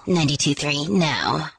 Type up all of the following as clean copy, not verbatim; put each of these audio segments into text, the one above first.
92.3 now.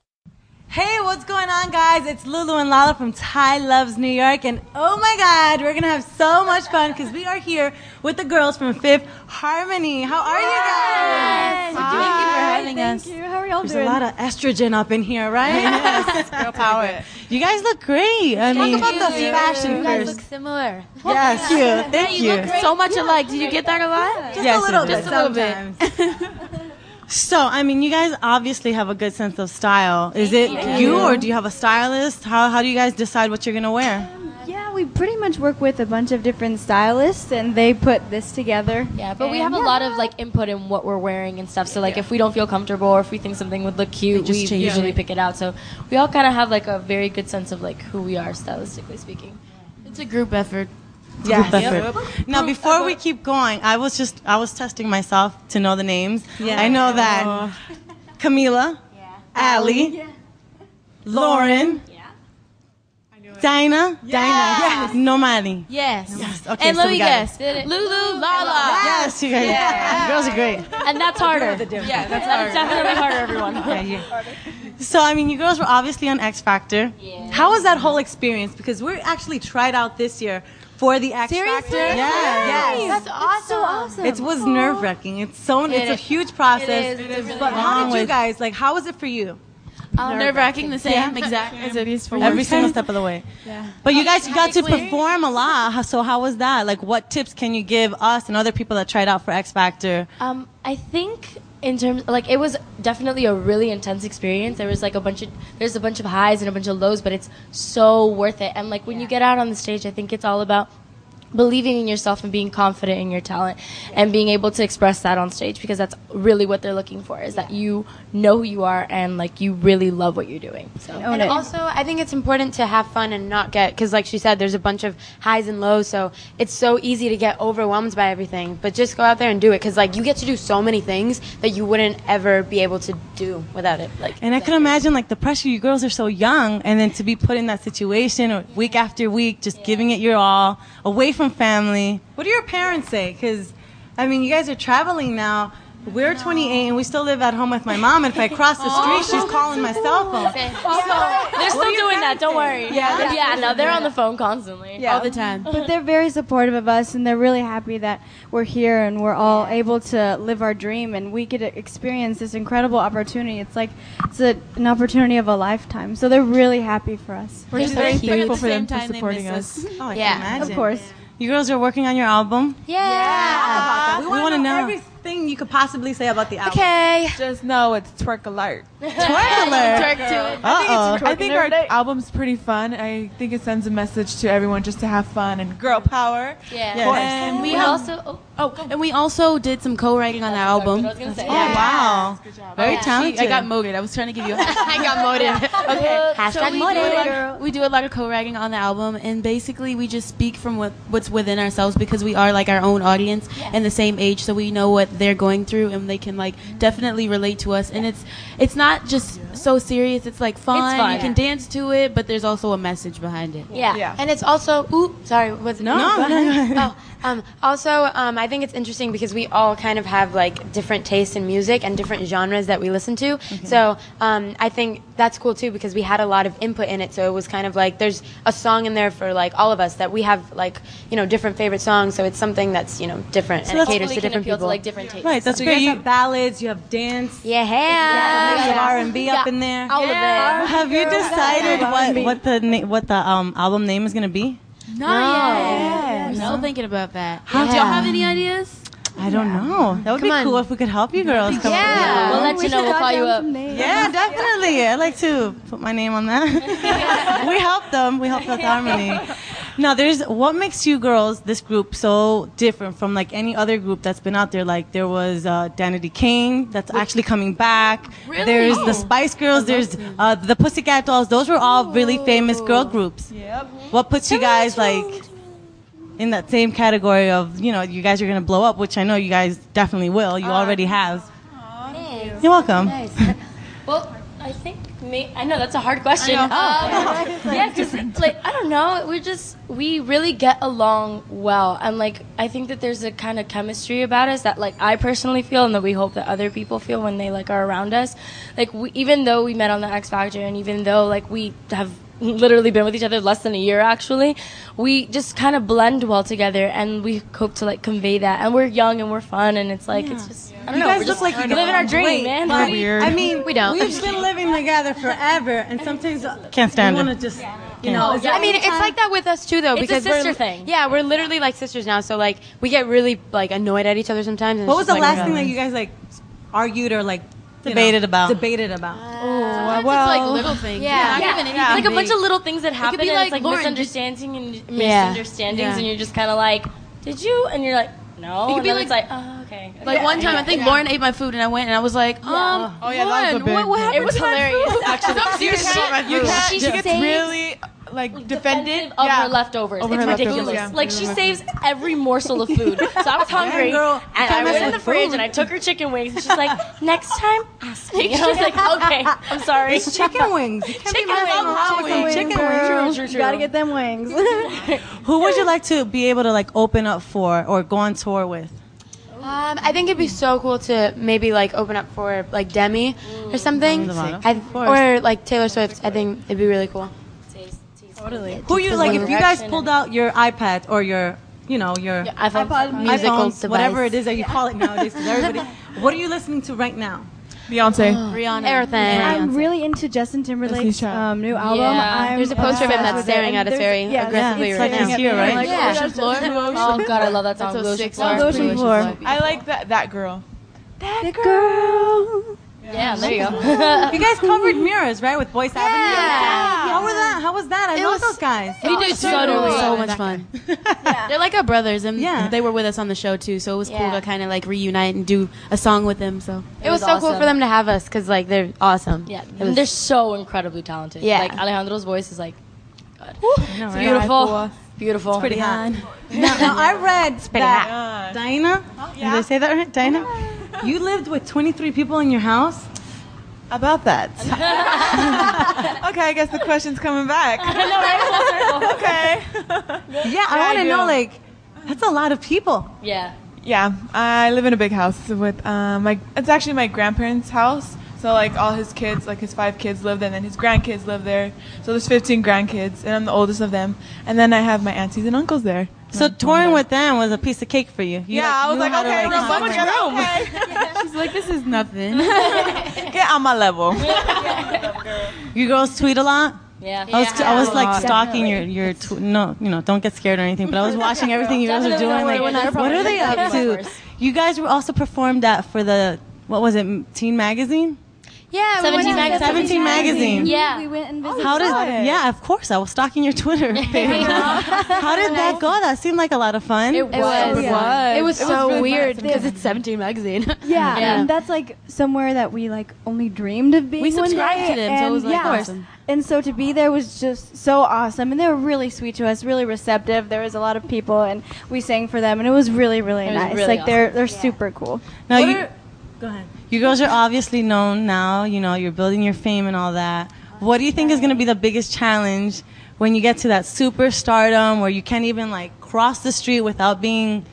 Hey, what's going on, guys? It's Lulu and Lala from Ty Loves New York, and oh my God, we're gonna have so much fun because we are here with the girls from Fifth Harmony. How are you guys? Thank you for having us. Thank you. How are y'all There's doing? a lot of estrogen up in here, right? Yes, girl power. You guys look great. I mean, Talk about the fashion You guys first. look similar. Yes, you. Thank you. So much alike. Did you get that a lot? Yes, a little bit. Just a little bit. sometimes. So, I mean, you guys obviously have a good sense of style. Is it you, or do you have a stylist? How do you guys decide what you're going to wear? Yeah, we pretty much work with a bunch of different stylists, and they put this together. Yeah, but we have a lot of like input in what we're wearing and stuff. So like if we don't feel comfortable or if we think something would look cute, we usually pick it out. So we all kind of have like a very good sense of like who we are stylistically speaking. It's a group effort. Yes. Now, before we keep going, I was testing myself to know the names. Yeah. I know that Camila, Allie, Lauren, Dinah, yes. Normani. Yes. Okay, And so let we me got guess. Lulu, Lala. Yes, you guys. You girls are great. And that's harder. Yeah, that's definitely harder, everyone. So, I mean, you girls were obviously on X Factor. Yeah. How was that whole experience? Because we're actually tried out this year for the X Factor. Yes. That's awesome. So awesome. It was nerve-wracking. It's a huge process. It is. But how did you guys, like, how was it for you? Nerve-wracking, the same exact as it is for Every single step of the way. Yeah. But you guys got to perform a lot. So how was that? Like, what tips can you give us and other people that tried out for X Factor? I think in terms like it was definitely a really intense experience. There was like a bunch of highs and a bunch of lows, but it's so worth it. And like when you get out on the stage, I think it's all about believing in yourself and being confident in your talent and being able to express that on stage, because that's really what they're looking for, is that you know who you are and like you really love what you're doing. So And also, I think it's important to have fun and not get, because like she said, there's a bunch of highs and lows, so it's so easy to get overwhelmed by everything. But just go out there and do it, because like you get to do so many things that you wouldn't ever be able to do without it. Like, And I can imagine, like, the pressure. You girls are so young, and then to be put in that situation or week after week, just giving it your all, away from family. What do your parents say? Because, I mean, you guys are traveling now. We're 28 and we still live at home with my mom, and if I cross the street, she's calling my cell phone. they're still doing that, don't worry. No, they're on the phone constantly. Yeah. All the time. But they're very supportive of us, and they're really happy that we're here and we're all able to live our dream, and we get to experience this incredible opportunity. It's like an opportunity of a lifetime. So they're really happy for us. We're just very thankful for them for supporting us. Oh, I Yeah, can imagine. Of course. You girls are working on your album? Yeah. We want to know Everything you could possibly say about the album. Okay. Just know it's twerk alert. Twerk alert. Twerk to it. Uh-oh. I think our album's pretty fun. I think it sends a message to everyone just to have fun and girl power. Yeah. Yes. And We also And we also did some co-writing on the album. I was gonna say. Oh, wow. Very talented. I got moded. I was trying to give you a I got moded. Okay. Hashtag moded. We do a lot of co-writing on the album, and basically we just speak from what's within ourselves, because we are like our own audience and the same age, so we know what they're going through, and they can like definitely relate to us. And it's not just so serious. It's like fun. It's fun. You can dance to it, but there's also a message behind it. Yeah. And it's also, sorry, was it? No. I think it's interesting because we all kind of have like different tastes in music and different genres that we listen to. So I think that's cool too, because we had a lot of input in it. So it was kind of like there's a song in there for like all of us that we have like, different favorite songs. So it's something that's, different, and it caters to different people. To like different tastes. Right, that's so great. you guys have ballads, you have dance, Yeah. you have R&B up in there. All of it. Have you decided what the album name is going to be? Not yet. We're still thinking about that. Do y'all have any ideas? I don't know. That would be cool if we could help you girls. Come Yeah. We'll let you know. We'll call you up. Yeah, definitely. I'd like to put my name on that. We help them. We help Fifth Harmony. Now, what makes you girls, this group, so different from like any other group that's been out there? Like there was Danity Kane that's actually coming back. Really? There's the Spice Girls. There's the Pussycat Dolls. Those were all really famous girl groups. Yep. What puts you guys like in that same category of, you guys are going to blow up, which I know you guys definitely will. You already have. Thanks. You're welcome. Well, I think I know that's a hard question. Yeah, because like I don't know, we really get along well, and like I think that there's a kind of chemistry about us that like I personally feel, and that we hope that other people feel when they like are around us. Like even though we met on the X Factor, and even though like we have literally been with each other less than a year actually, we just kind of blend well together, and we hope to like convey that. And we're young and we're fun, and it's like it's just I don't know. You guys we're look just like you living our dream, man. But, Weird. I mean, We don't. We've been living together forever, and sometimes can't stand it. Just you know. is there I mean, any it's time- like that with us too, though, It's a because sister we're thing. Yeah, we're literally like sisters now, so like we get really like annoyed at each other sometimes. And What it's was the just, like, last thing that you guys like argued or like debated about? Sometimes it's like little things. Yeah. Not even anything Like a bunch big. of little things that happen, be and like, it's like Lauren, misunderstandings and misunderstandings, and you're just kind of like, did you? And you're like, no. It could And be then like- it's like, oh, okay. Like one time, I think Lauren ate my food, and I went and I was like, Oh yeah, that was a Lauren, big. what happened It was to my hilarious, food? actually. You can't. She She gets saves really like defended of yeah. her leftovers. Over It's her ridiculous. leftovers, yeah. Like she saves every morsel of food. So I was hungry, girl. and I went in the fridge and I took her chicken wings, and she's like, "Next time, ask me." And I was like, "Okay, I'm sorry." It's chicken wings. You can't be Chicken mad at wings. chicken Chicken wings. wings. Chicken wings. True. Gotta get them wings. Who would you like to be able to like open up for or go on tour with? I think it'd be so cool to maybe like open up for like Demi or something, or like Taylor Swift. I think it'd be really cool. Totally. Who you like? If you guys Direction pulled out your iPad or your iPhone. Musical iPhones, device. whatever it is that you call it nowadays, 'cause everybody. What are you listening to right now? Beyonce. Rihanna. Everything. I'm really into Justin Timberlake's Destiny's Child. new album. Yeah. I'm There's a poster of him obsessed that's with it, staring and at us there's- very yes, aggressively it's right staring now. at me, Here, right? like, Yeah. Ocean Floor. Oh God, I love that song. That's Ocean so Floor. sick. Ocean Floor. I like that girl. That girl. Yeah, there you go. You guys covered Mirrors, right, with Boyce Avenue? How was that? I love was- those guys. We did so much fun. They're like our brothers, and Yeah. they were with us on the show too. So it was cool Yeah. to kind of like reunite and do a song with them. So It was so cool awesome. for them to have us because like they're awesome. Yeah, It was- they're so incredibly talented. Yeah. Like Alejandro's voice is like know, right? beautiful, beautiful. Pretty hot. Now I read pretty that Dinah. Did I say that right? Dinah. You lived with 23 people in your house. About that. Okay, I guess the question's coming back. Okay. Yeah, I want to do. know. Like, that's a lot of people. Yeah. Yeah, I live in a big house with it's actually my grandparents' house. So like all his kids, like his 5 kids live there, and then his grandkids live there. So there's 15 grandkids, and I'm the oldest of them. And then I have my aunties and uncles there. So touring with them was a piece of cake for you. I was like, okay, so much room. she's like, "This is nothing." Get on my level. You girls tweet a lot. Yeah. I was like stalking your don't get scared or anything, but I was watching everything you guys were doing. Like, what are they up to? You guys were also performed at for the what was it, Teen Magazine? Yeah, 17 magazine. 17 magazine. Yeah. We went and visited. How did? Yeah, of course. I was stalking your Twitter page. How did that go? That seemed like a lot of fun. It was. It was so really weird fun. because it's 17 magazine. Yeah, Yeah. and that's like somewhere that we like only dreamed of being. We one subscribed day, to them, so it and was like yeah. awesome. And so to be there was just so awesome, and they were really sweet to us, really receptive. There was a lot of people, and we sang for them, and it was really, really It was nice. really like they're awesome. super cool. Now go ahead. You girls are obviously known now. You know, you're building your fame and all that. What do you think is going to be the biggest challenge when you get to that superstardom where you can't even like cross the street without being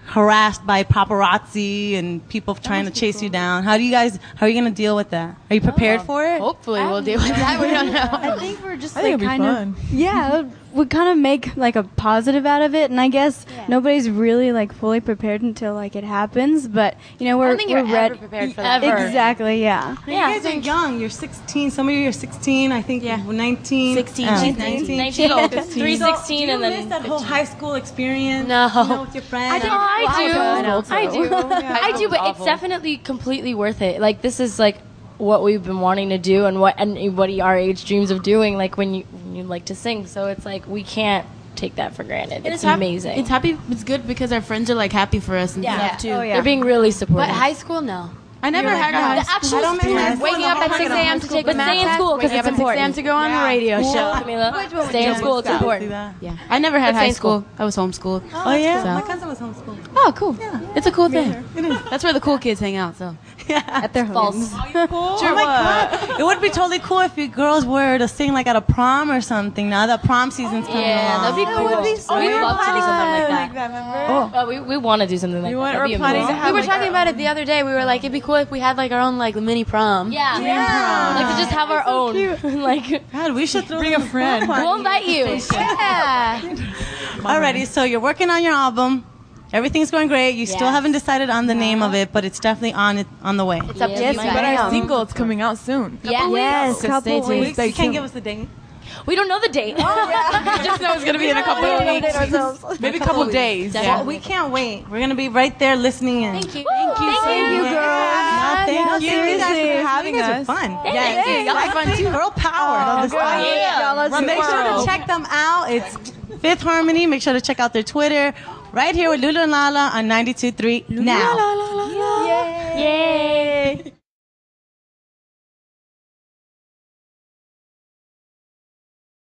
harassed by paparazzi and people trying to chase you down? How are you going to deal with that? Are you prepared for it? Hopefully we'll deal with that. We don't know. I think we're just I think like it'd be kind fun. of we kind of make like a positive out of it, and I guess nobody's really like fully prepared until like it happens. But you know I we're don't think you're we're ever ready. prepared for that. Ever. Exactly, yeah. You guys are young. You're 16. Some of you are 16. I think 19. 16. Oh. She's 19, 316, 316, and miss then that whole high school experience. No. You know, with your friends. I do, but it's definitely completely worth it. Like this is like what we've been wanting to do, and what anybody our age dreams of doing. Like when you like to sing, so it's like we can't take that for granted. It's amazing. It's happy. It's good because our friends are like happy for us and stuff too. Oh, yeah. They're being really supportive. But high school, no. I never had a high school. I don't mean Waking up at 6 a.m. to take a But math stay in test, school because waking it's up at 6 a.m. important. to go on the radio show. Camila, stay in school. It's important. Yeah, I never had But high stay in school. I was homeschooled. Oh yeah, So- my cousin was homeschooled. Oh, cool. It's a cool thing. That's where the cool kids hang out. So At their homes. Oh my God. It would be totally cool if you girls were to sing like at a prom or something. Now that prom season's coming Yeah, along. that'd be cool. We'd love to do something like that. remember? We want to do something like We that. want- That'd be we're planning to amazing. have We were like talking our about it the other day. We were like, it'd be cool if we had like our own like mini prom. Yeah. Like to just have our own. Like, God, we should throw Bring a friend. we'll invite you. Yeah. Alrighty, so you're working on your album. Everything's going great. You still Yes. haven't decided on the name of it, but it's definitely on the way. It's up to Yes, you. ma'am. But our Damn. single is coming out soon. Yeah. Yes, So couple stay tuned. weeks. You can't give us the date. We don't know the date. Just know it's gonna be in a couple of weeks. Maybe a couple of days. Definitely. Well, we can't wait. We're gonna be right there listening in. Thank you. Thank you, girls. No, thank No, you. seriously. You guys for having you guys us. are fun. Thank you. Y'all are fun too. Girl power. Love this girl, stuff. yeah. Y'all are Make sure to super. check them out. It's Fifth Harmony. Make sure to check out their Twitter. Right here with Lulu and Lala on 92.3 now. Yay.